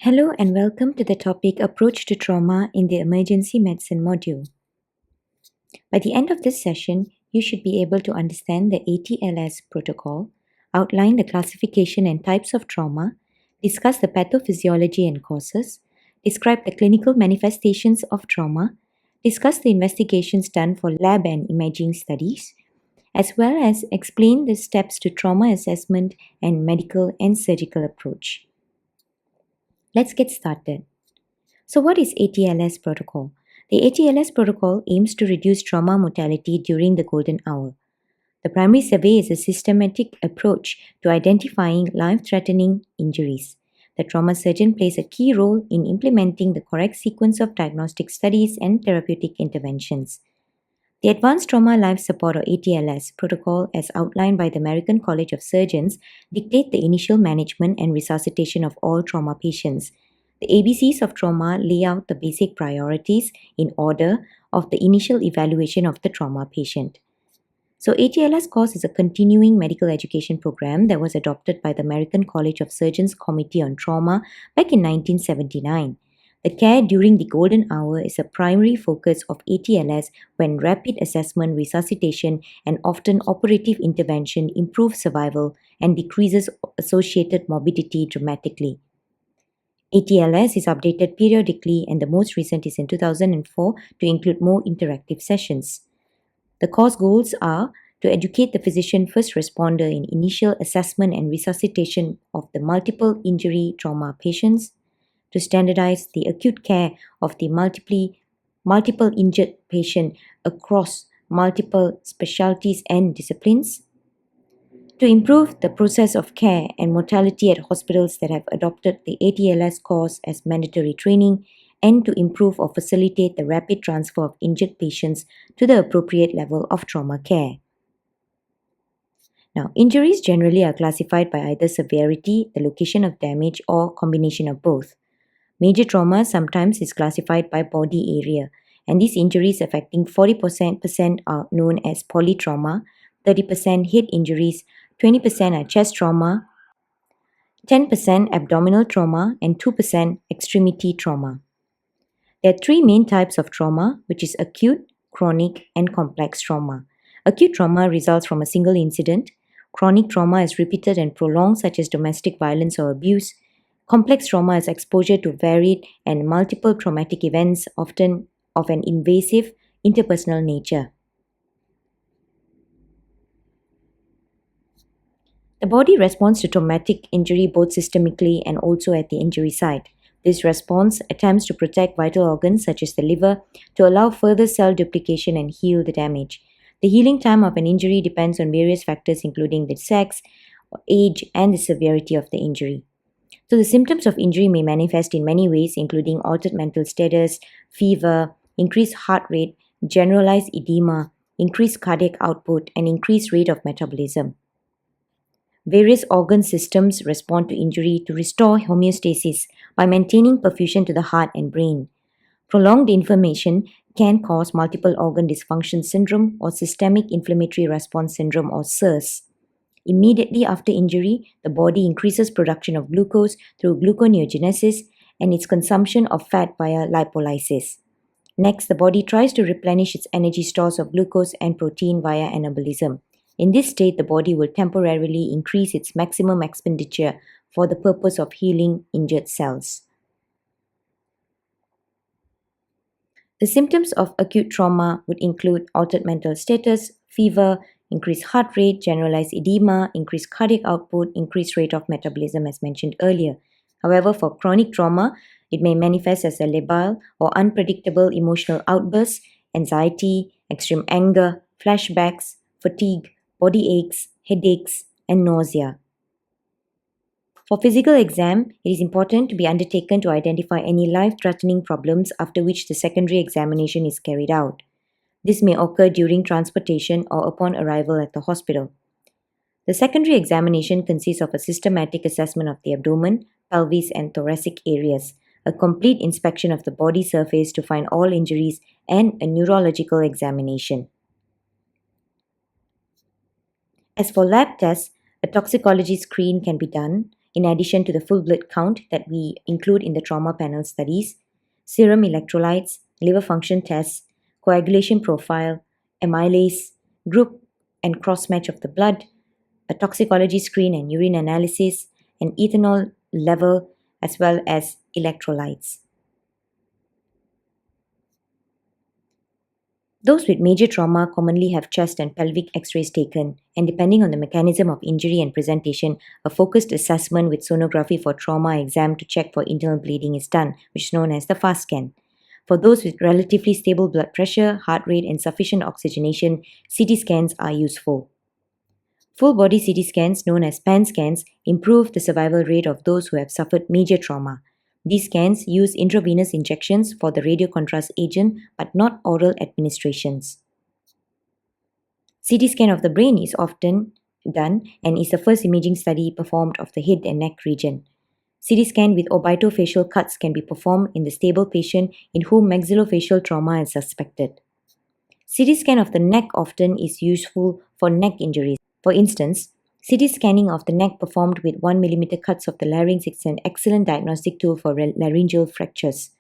Hello and welcome to the topic Approach to Trauma in the Emergency Medicine module. By the end of this session, you should be able to understand the ATLS protocol, outline the classification and types of trauma, discuss the pathophysiology and causes, describe the clinical manifestations of trauma, discuss the investigations done for lab and imaging studies, as well as explain the steps to trauma assessment and medical and surgical approach. Let's get started. So what is ATLS protocol? The ATLS protocol aims to reduce trauma mortality during the golden hour. The primary survey is a systematic approach to identifying life-threatening injuries. The trauma surgeon plays a key role in implementing the correct sequence of diagnostic studies and therapeutic interventions. The Advanced Trauma Life Support or ATLS protocol, as outlined by the American College of Surgeons, dictate the initial management and resuscitation of all trauma patients. The ABCs of trauma lay out the basic priorities in order of the initial evaluation of the trauma patient. So ATLS course is a continuing medical education program that was adopted by the American College of Surgeons Committee on Trauma back in 1979. The care during the golden hour is a primary focus of ATLS when rapid assessment, resuscitation, and often operative intervention improve survival and decreases associated morbidity dramatically. ATLS is updated periodically and the most recent is in 2004 to include more interactive sessions. The course goals are to educate the physician first responder in initial assessment and resuscitation of the multiple injury trauma patients, to standardize the acute care of the multiple injured patient across multiple specialties and disciplines, to improve the process of care and mortality at hospitals that have adopted the ATLS course as mandatory training, and to improve or facilitate the rapid transfer of injured patients to the appropriate level of trauma care. Now, injuries generally are classified by either severity, the location of damage, or combination of both. Major trauma sometimes is classified by body area, and these injuries affecting 40% are known as polytrauma, 30% head injuries, 20% are chest trauma, 10% abdominal trauma, and 2% extremity trauma. There are three main types of trauma, which is acute, chronic, and complex trauma. Acute trauma results from a single incident. Chronic trauma is repeated and prolonged, such as domestic violence or abuse. Complex trauma is exposure to varied and multiple traumatic events, often of an invasive, interpersonal nature. The body responds to traumatic injury both systemically and also at the injury site. This response attempts to protect vital organs such as the liver to allow further cell duplication and heal the damage. The healing time of an injury depends on various factors including the sex, age, and the severity of the injury. So the symptoms of injury may manifest in many ways, including altered mental status, fever, increased heart rate, generalized edema, increased cardiac output, and increased rate of metabolism. Various organ systems respond to injury to restore homeostasis by maintaining perfusion to the heart and brain. Prolonged inflammation can cause multiple organ dysfunction syndrome or systemic inflammatory response syndrome or SIRS. Immediately after injury, the body increases production of glucose through gluconeogenesis and its consumption of fat via lipolysis. Next, the body tries to replenish its energy stores of glucose and protein via anabolism. In this state, the body will temporarily increase its maximum expenditure for the purpose of healing injured cells. The symptoms of acute trauma would include altered mental status, fever, increased heart rate, generalized edema, increased cardiac output, increased rate of metabolism as mentioned earlier. However, for chronic trauma, it may manifest as a labile or unpredictable emotional outbursts, anxiety, extreme anger, flashbacks, fatigue, body aches, headaches, and nausea. For physical exam, it is important to be undertaken to identify any life-threatening problems after which the secondary examination is carried out. This may occur during transportation or upon arrival at the hospital. The secondary examination consists of a systematic assessment of the abdomen, pelvis, and thoracic areas, a complete inspection of the body surface to find all injuries, and a neurological examination. As for lab tests, a toxicology screen can be done. in addition to the full blood count that we include in the trauma panel studies, serum electrolytes, liver function tests, coagulation profile, amylase, group and cross-match of the blood, a toxicology screen and urine analysis, and ethanol level, as well as electrolytes. Those with major trauma commonly have chest and pelvic x-rays taken, and depending on the mechanism of injury and presentation, a focused assessment with sonography for trauma exam to check for internal bleeding is done, which is known as the FAST scan. For those with relatively stable blood pressure, heart rate, and sufficient oxygenation, CT scans are useful. Full body CT scans, known as PAN scans, improve the survival rate of those who have suffered major trauma. These scans use intravenous injections for the radiocontrast agent, but not oral administrations. CT scan of the brain is often done and is the first imaging study performed of the head and neck region. CT scan with orbitofacial cuts can be performed in the stable patient in whom maxillofacial trauma is suspected. CT scan of the neck often is useful for neck injuries. For instance, CT scanning of the neck performed with 1 mm cuts of the larynx is an excellent diagnostic tool for laryngeal fractures.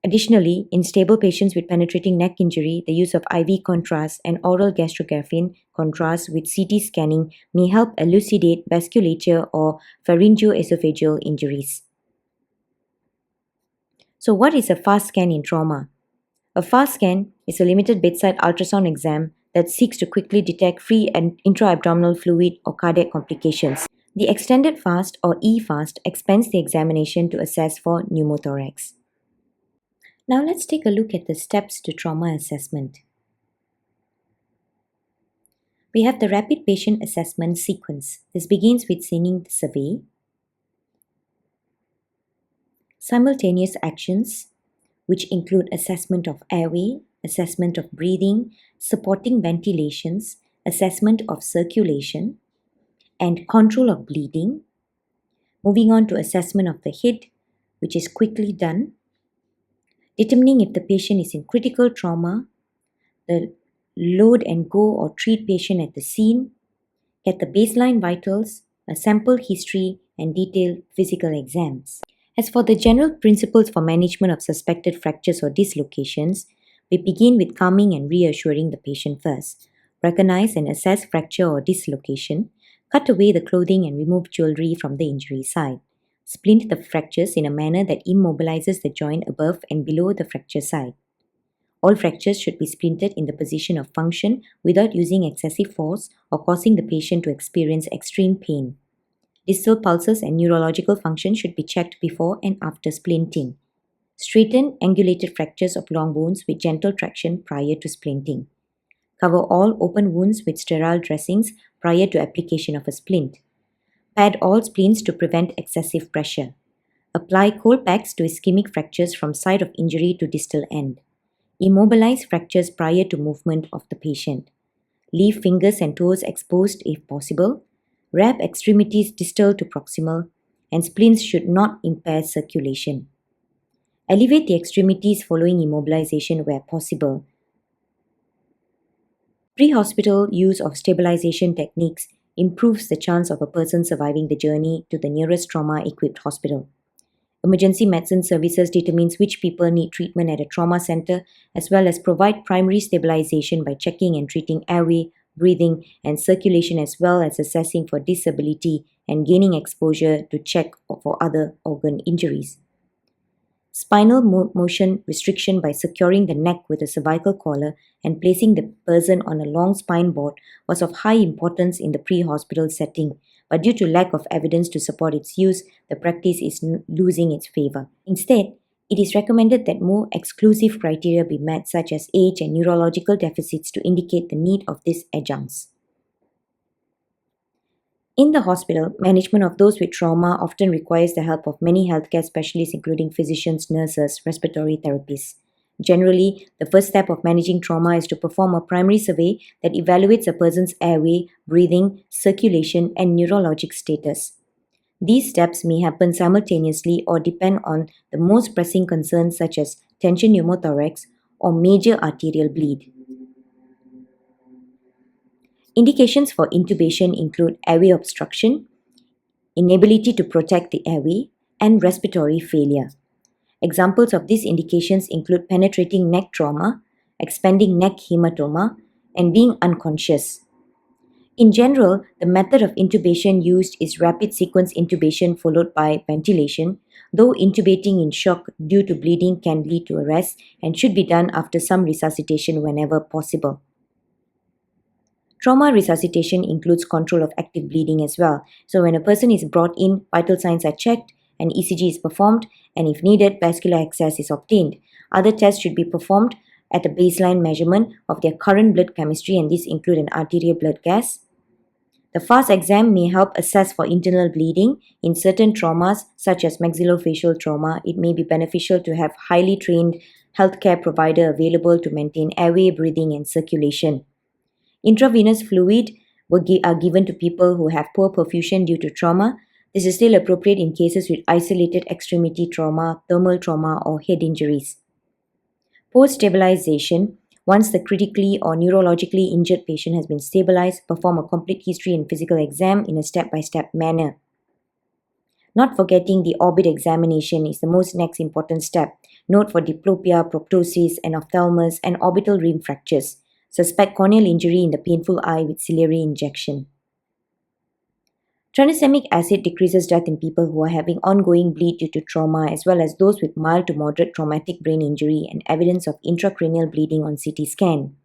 Additionally, in stable patients with penetrating neck injury, the use of IV contrast and oral gastrografin contrast with CT scanning may help elucidate vasculature or pharyngoesophageal injuries. So what is a FAST scan in trauma? A FAST scan is a limited bedside ultrasound exam that seeks to quickly detect free and intra-abdominal fluid or cardiac complications. The extended FAST or E-FAST expands the examination to assess for pneumothorax. Now let's take a look at the steps to trauma assessment. We have the rapid patient assessment sequence. This begins with sending the survey, simultaneous actions, which include assessment of airway, assessment of breathing, supporting ventilations, assessment of circulation, and control of bleeding. Moving on to assessment of the head, which is quickly done. Determining if the patient is in critical trauma, the load and go or treat patient at the scene, get the baseline vitals, a sample history, and detailed physical exams. As for the general principles for management of suspected fractures or dislocations, we begin with calming and reassuring the patient first. Recognize and assess fracture or dislocation. Cut away the clothing and remove jewelry from the injury site. Splint the fractures in a manner that immobilizes the joint above and below the fracture site. All fractures should be splinted in the position of function without using excessive force or causing the patient to experience extreme pain. Distal pulses and neurological function should be checked before and after splinting. Straighten angulated fractures of long bones with gentle traction prior to splinting. Cover all open wounds with sterile dressings prior to application of a splint. Pad all splints to prevent excessive pressure. Apply cold packs to ischemic fractures from site of injury to distal end. Immobilize fractures prior to movement of the patient. Leave fingers and toes exposed if possible. Wrap extremities distal to proximal, and splints should not impair circulation. Elevate the extremities following immobilization where possible. Pre-hospital use of stabilization techniques improves the chance of a person surviving the journey to the nearest trauma-equipped hospital. Emergency medicine services determines which people need treatment at a trauma center, as well as provide primary stabilization by checking and treating airway, breathing, and circulation, as well as assessing for disability and gaining exposure to check for other organ injuries. Spinal motion restriction by securing the neck with a cervical collar and placing the person on a long spine board was of high importance in the pre-hospital setting, but due to lack of evidence to support its use, the practice is losing its favor. Instead, it is recommended that more exclusive criteria be met, such as age and neurological deficits, to indicate the need of these adjuncts. In the hospital, management of those with trauma often requires the help of many healthcare specialists, including physicians, nurses, respiratory therapists. Generally, the first step of managing trauma is to perform a primary survey that evaluates a person's airway, breathing, circulation, and neurologic status. These steps may happen simultaneously or depend on the most pressing concerns, such as tension pneumothorax or major arterial bleed. Indications for intubation include airway obstruction, inability to protect the airway, and respiratory failure. Examples of these indications include penetrating neck trauma, expanding neck hematoma, and being unconscious. In general, the method of intubation used is rapid sequence intubation followed by ventilation, though intubating in shock due to bleeding can lead to arrest and should be done after some resuscitation whenever possible. Trauma resuscitation includes control of active bleeding as well. So when a person is brought in, vital signs are checked, an ECG is performed, and if needed, vascular access is obtained. Other tests should be performed at a baseline measurement of their current blood chemistry, and these include an arterial blood gas. The FAST exam may help assess for internal bleeding. In certain traumas, such as maxillofacial trauma, it may be beneficial to have highly trained healthcare provider available to maintain airway, breathing, and circulation. Intravenous fluid are given to people who have poor perfusion due to trauma. This is still appropriate in cases with isolated extremity trauma, thermal trauma, or head injuries. Post-stabilization, once the critically or neurologically injured patient has been stabilized, perform a complete history and physical exam in a step-by-step manner. Not forgetting the orbit examination is the most next important step. Note for diplopia, proptosis, and ophthalmos, and orbital rim fractures. Suspect corneal injury in the painful eye with ciliary injection. Tranexamic acid decreases death in people who are having ongoing bleed due to trauma, as well as those with mild to moderate traumatic brain injury and evidence of intracranial bleeding on CT scan.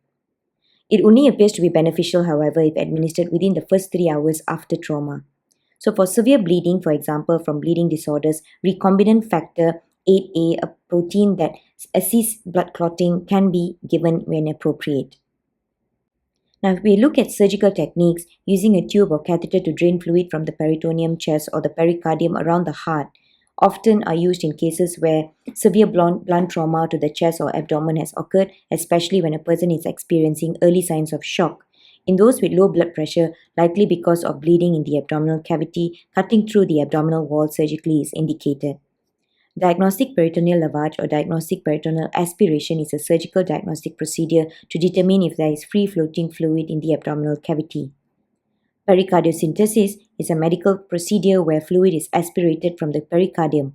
It only appears to be beneficial, however, if administered within the first 3 hours after trauma. So for severe bleeding, for example, from bleeding disorders, recombinant factor 8A, a protein that assists blood clotting, can be given when appropriate. Now, if we look at surgical techniques, using a tube or catheter to drain fluid from the peritoneum, chest, or the pericardium around the heart often are used in cases where severe blunt trauma to the chest or abdomen has occurred, especially when a person is experiencing early signs of shock. In those with low blood pressure, likely because of bleeding in the abdominal cavity, cutting through the abdominal wall surgically is indicated. Diagnostic peritoneal lavage or diagnostic peritoneal aspiration is a surgical diagnostic procedure to determine if there is free-floating fluid in the abdominal cavity. Pericardiocentesis is a medical procedure where fluid is aspirated from the pericardium.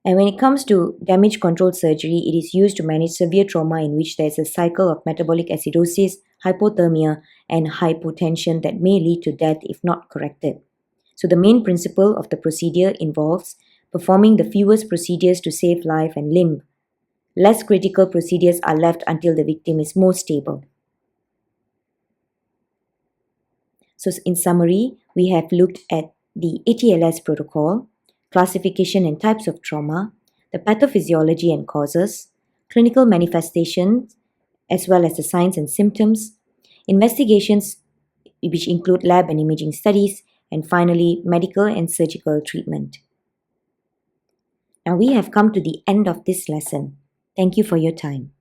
And when it comes to damage control surgery, it is used to manage severe trauma in which there is a cycle of metabolic acidosis, hypothermia, and hypotension that may lead to death if not corrected. So the main principle of the procedure involves performing the fewest procedures to save life and limb. Less critical procedures are left until the victim is more stable. So in summary, we have looked at the ATLS protocol, classification and types of trauma, the pathophysiology and causes, clinical manifestations, as well as the signs and symptoms, investigations which include lab and imaging studies, and finally, medical and surgical treatment. Now we have come to the end of this lesson. Thank you for your time.